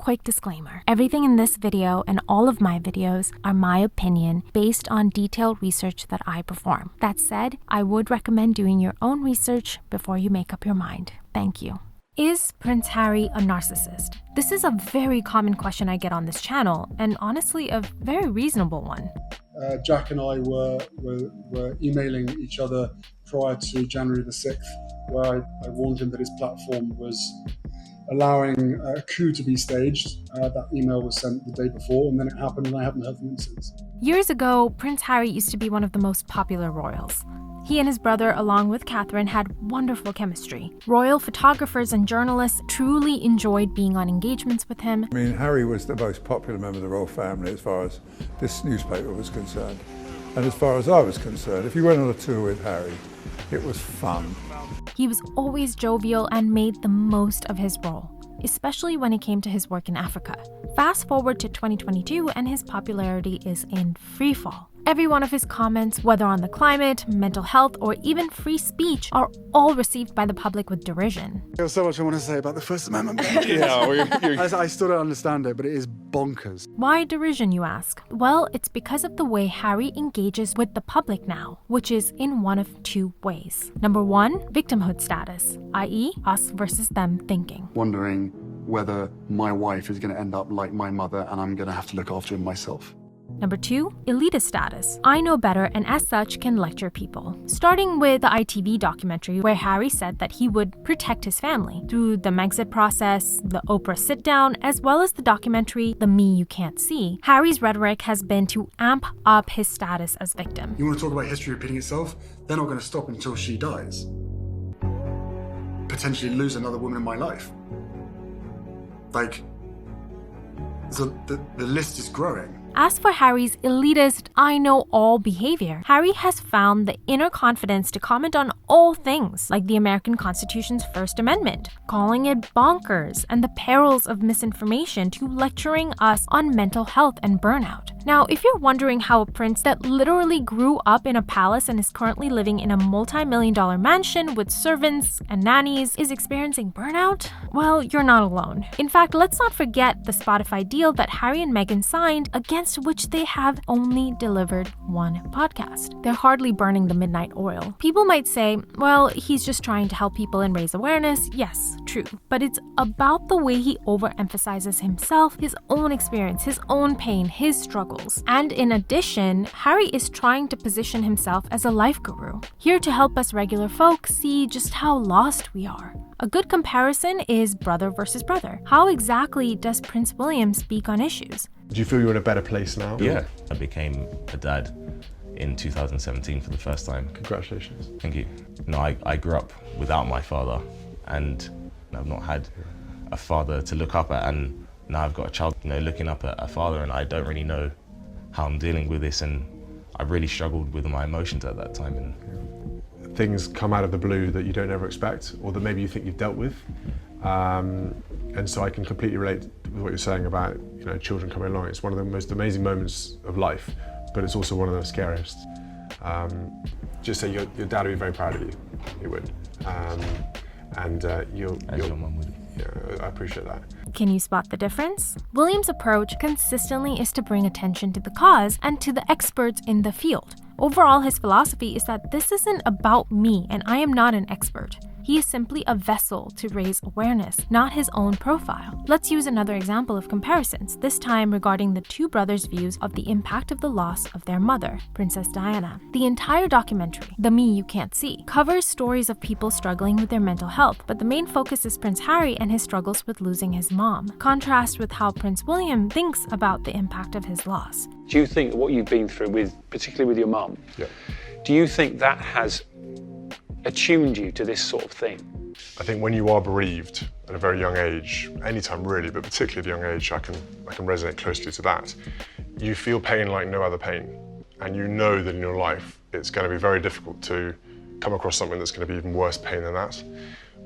quick disclaimer. Everything in this video and all of my videos are my opinion based on detailed research that I perform. That said, I would recommend doing your own research before you make up your mind. Thank you. Is Prince Harry a narcissist? This is a very common question I get on this channel, and honestly, a very reasonable one. Jack and I were emailing each other prior to January the 6th, where I warned him that his platform was allowing a coup to be staged. That email was sent the day before, and then it happened, and I haven't heard from him since. Years ago, Prince Harry used to be one of the most popular royals. He and his brother, along with Catherine, had wonderful chemistry. Royal photographers and journalists truly enjoyed being on engagements with him. I mean, Harry was the most popular member of the royal family as far as this newspaper was concerned. And as far as I was concerned, if you went on a tour with Harry, it was fun. He was always jovial and made the most of his role, especially when it came to his work in Africa. Fast forward to 2022 and his popularity is in freefall. Every one of his comments, whether on the climate, mental health, or even free speech, are all received by the public with derision. There's so much I want to say about the First Amendment. I still don't understand it, but it is bonkers. Why derision, you ask? Well, it's because of the way Harry engages with the public now, which is in one of two ways. Number one, victimhood status, i.e. us versus them thinking. Wondering whether my wife is going to end up like my mother and I'm going to have to look after him myself. Number two, elitist status. I know better and as such can lecture people. Starting with the ITV documentary where Harry said that he would protect his family through the Megxit process, the Oprah sit-down, as well as the documentary The Me You Can't See. Harry's rhetoric has been to amp up his status as victim. You want to talk about history repeating itself? They're not going to stop until she dies. Potentially lose another woman in my life. So the list is growing. As for Harry's elitist, I-know-all behavior, Harry has found the inner confidence to comment on all things, like the American Constitution's First Amendment, calling it bonkers, and the perils of misinformation, to lecturing us on mental health and burnout. Now, if you're wondering how a prince that literally grew up in a palace and is currently living in a multi-million-dollar mansion with servants and nannies is experiencing burnout, well, you're not alone. In fact, let's not forget the Spotify deal that Harry and Meghan signed, against which they have only delivered one podcast. They're hardly burning the midnight oil. People might say, well, he's just trying to help people and raise awareness. Yes, true. But it's about the way he overemphasizes himself, his own experience, his own pain, his struggles. And in addition, Harry is trying to position himself as a life guru, here to help us regular folk see just how lost we are. A good comparison is brother versus brother. How exactly does Prince William speak on issues? Do you feel you're in a better place now? Yeah, I became a dad in 2017 for the first time. Congratulations. Thank you. I grew up without my father, and I've not had a father to look up at, and now I've got a child, looking up at a father, and I don't really know how I'm dealing with this, and I really struggled with my emotions at that time. And things come out of the blue that you don't ever expect, or that maybe you think you've dealt with. And so I can completely relate with what you're saying about children coming along. It's one of the most amazing moments of life, but it's also one of the scariest. Just say your dad would be very proud of you. He would. And your mum would. Yeah, I appreciate that. Can you spot the difference? William's approach consistently is to bring attention to the cause and to the experts in the field. Overall, his philosophy is that this isn't about me and I am not an expert. He is simply a vessel to raise awareness, not his own profile. Let's use another example of comparisons, this time regarding the two brothers' views of the impact of the loss of their mother, Princess Diana. The entire documentary, The Me You Can't See, covers stories of people struggling with their mental health, but the main focus is Prince Harry and his struggles with losing his mom. Contrast with how Prince William thinks about the impact of his loss. Do you think what you've been through, particularly with your mum, do you think that has attuned you to this sort of thing? I think when you are bereaved at a very young age, anytime really, but particularly at a young age, I can resonate closely to that. You feel pain like no other pain, and you know that in your life it's going to be very difficult to come across something that's going to be even worse pain than that.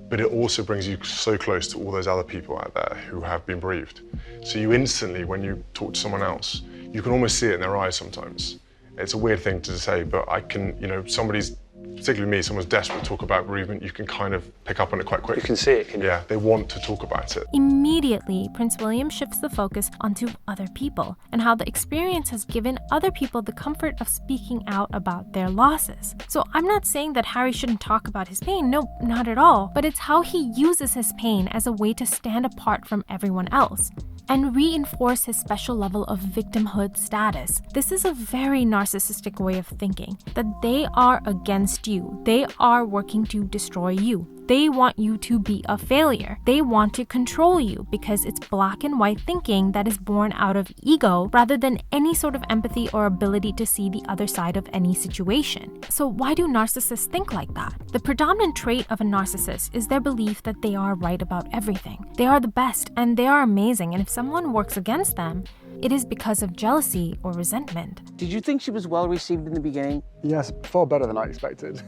But it also brings you so close to all those other people out there who have been bereaved. So you instantly, when you talk to someone else, you can almost see it in their eyes sometimes. It's a weird thing to say, but I can, somebody's particularly me, someone's desperate to talk about bereavement, you can kind of pick up on it quite quickly. You can see it, can you? Yeah, they want to talk about it. Immediately, Prince William shifts the focus onto other people and how the experience has given other people the comfort of speaking out about their losses. So I'm not saying that Harry shouldn't talk about his pain, no, not at all, but it's how he uses his pain as a way to stand apart from everyone else and reinforce his special level of victimhood status. This is a very narcissistic way of thinking, that they are against you. They are working to destroy you. They want you to be a failure. They want to control you because it's black and white thinking that is born out of ego rather than any sort of empathy or ability to see the other side of any situation. So why do narcissists think like that? The predominant trait of a narcissist is their belief that they are right about everything. They are the best and they are amazing, and if someone works against them, it is because of jealousy or resentment. Did you think she was well received in the beginning? Yes, far better than I expected.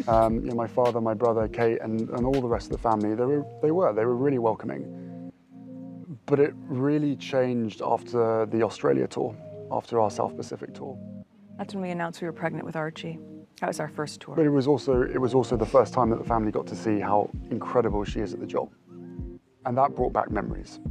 My father, my brother, Kate, and all the rest of the family, they were really welcoming. But it really changed after the Australia tour, after our South Pacific tour. That's when we announced we were pregnant with Archie. That was our first tour. But it was also the first time that the family got to see how incredible she is at the job. And that brought back memories.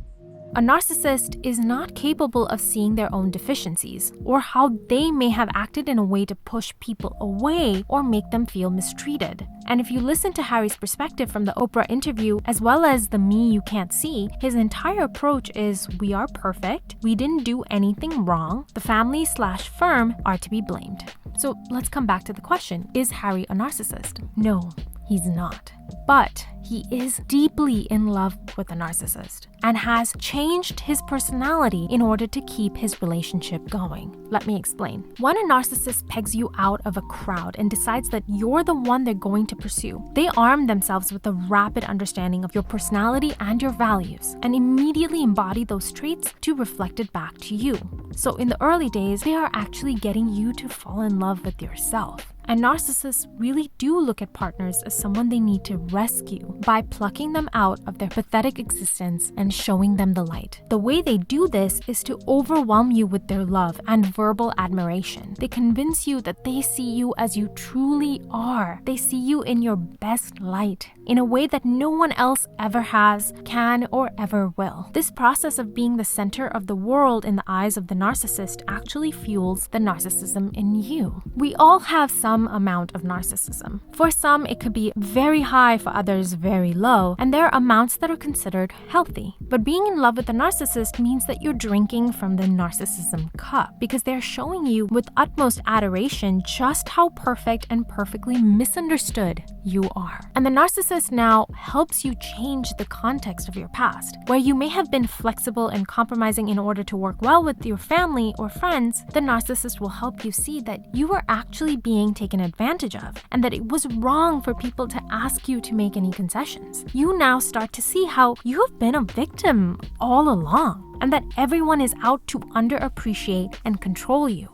A narcissist is not capable of seeing their own deficiencies or how they may have acted in a way to push people away or make them feel mistreated. And if you listen to Harry's perspective from the Oprah interview, as well as the me you can't see, his entire approach is we are perfect, we didn't do anything wrong, the family/firm are to be blamed. So let's come back to the question, is Harry a narcissist? No, he's not. But he is deeply in love with a narcissist and has changed his personality in order to keep his relationship going. Let me explain. When a narcissist pegs you out of a crowd and decides that you're the one they're going to pursue, they arm themselves with a rapid understanding of your personality and your values and immediately embody those traits to reflect it back to you. So in the early days, they are actually getting you to fall in love with yourself. And narcissists really do look at partners as someone they need to rescue by plucking them out of their pathetic existence and showing them the light. The way they do this is to overwhelm you with their love and verbal admiration. They convince you that they see you as you truly are. They see you in your best light, in a way that no one else ever has, can, or ever will. This process of being the center of the world in the eyes of the narcissist actually fuels the narcissism in you. We all have some amount of narcissism. For some, it could be very high, for others, very low, and there are amounts that are considered healthy. But being in love with a narcissist means that you're drinking from the narcissism cup because they're showing you with utmost adoration just how perfect and perfectly misunderstood you are. And the narcissist now helps you change the context of your past. Where you may have been flexible and compromising in order to work well with your family or friends, the narcissist will help you see that you were actually being taken advantage of and that it was wrong for people to ask you to make any concessions. You now start to see how you have been a victim all along and that everyone is out to underappreciate and control you.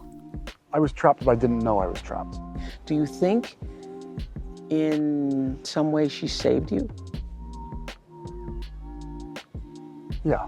I was trapped, but I didn't know I was trapped. Do you think in some way she saved you? Yeah,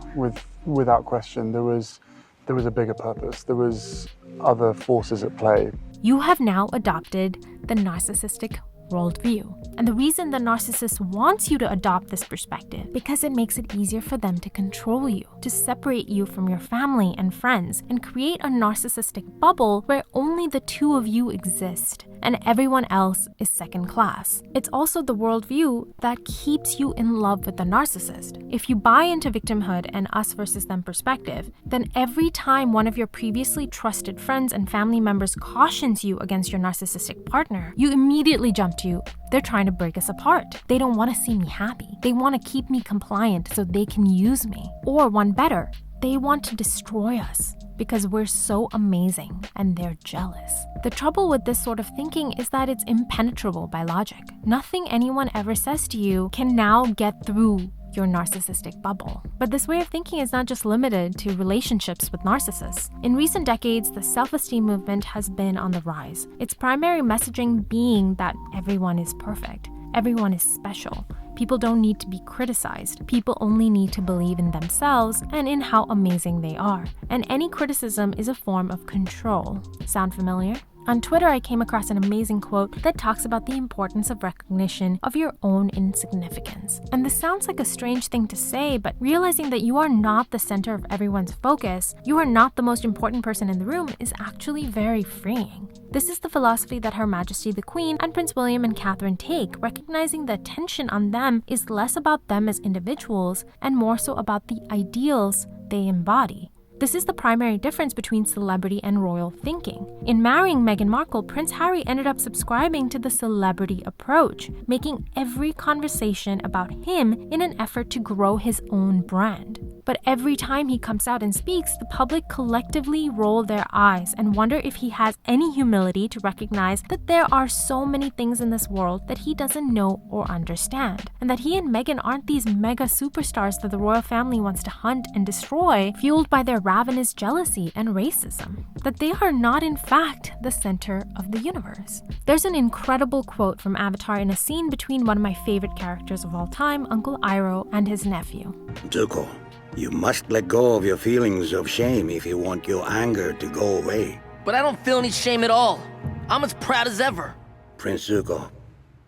without question. There was a bigger purpose. There was other forces at play. You have now adopted the narcissistic worldview. And the reason the narcissist wants you to adopt this perspective because it makes it easier for them to control you, to separate you from your family and friends, and create a narcissistic bubble where only the two of you exist and everyone else is second class. It's also the worldview that keeps you in love with the narcissist. If you buy into victimhood and us versus them perspective, then every time one of your previously trusted friends and family members cautions you against your narcissistic partner, you immediately jump to, they're trying to break us apart. They don't want to see me happy. They want to keep me compliant so they can use me. Or one better, they want to destroy us because we're so amazing and they're jealous. The trouble with this sort of thinking is that it's impenetrable by logic. Nothing anyone ever says to you can now get through your narcissistic bubble. But this way of thinking is not just limited to relationships with narcissists. In recent decades, the self-esteem movement has been on the rise. Its primary messaging being that everyone is perfect, everyone is special. People don't need to be criticized. People only need to believe in themselves and in how amazing they are. And any criticism is a form of control. Sound familiar? On Twitter, I came across an amazing quote that talks about the importance of recognition of your own insignificance. And this sounds like a strange thing to say, but realizing that you are not the center of everyone's focus, you are not the most important person in the room, is actually very freeing. This is the philosophy that Her Majesty the Queen and Prince William and Catherine take, recognizing the attention on them is less about them as individuals and more so about the ideals they embody. This is the primary difference between celebrity and royal thinking. In marrying Meghan Markle, Prince Harry ended up subscribing to the celebrity approach, making every conversation about him in an effort to grow his own brand. But every time he comes out and speaks, the public collectively roll their eyes and wonder if he has any humility to recognize that there are so many things in this world that he doesn't know or understand, and that he and Meghan aren't these mega superstars that the royal family wants to hunt and destroy, fueled by their ravenous jealousy and racism, that they are not in fact the center of the universe. There's an incredible quote from Avatar in a scene between one of my favorite characters of all time, Uncle Iroh, and his nephew. Zuko, you must let go of your feelings of shame if you want your anger to go away. But I don't feel any shame at all. I'm as proud as ever. Prince Zuko,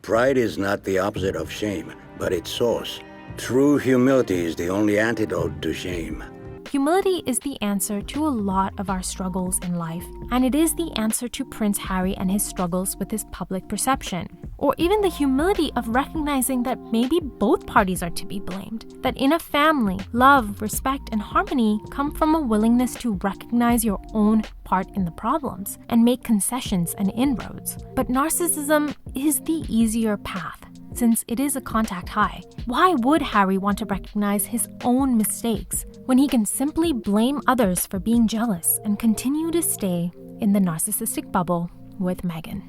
pride is not the opposite of shame, but its source. True humility is the only antidote to shame. Humility is the answer to a lot of our struggles in life, and it is the answer to Prince Harry and his struggles with his public perception. Or even the humility of recognizing that maybe both parties are to be blamed. That in a family, love, respect, and harmony come from a willingness to recognize your own part in the problems and make concessions and inroads. But narcissism is the easier path, since it is a contact high. Why would Harry want to recognize his own mistakes when he can simply blame others for being jealous and continue to stay in the narcissistic bubble with Meghan?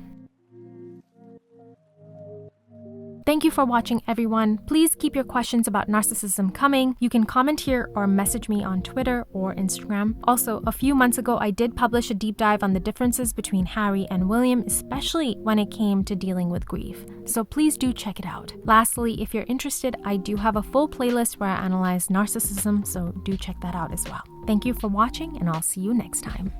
Thank you for watching, everyone. Please keep your questions about narcissism coming. You can comment here or message me on Twitter or Instagram. Also, a few months ago, I did publish a deep dive on the differences between Harry and William, especially when it came to dealing with grief. So please do check it out. Lastly, if you're interested, I do have a full playlist where I analyze narcissism, so do check that out as well. Thank you for watching, and I'll see you next time.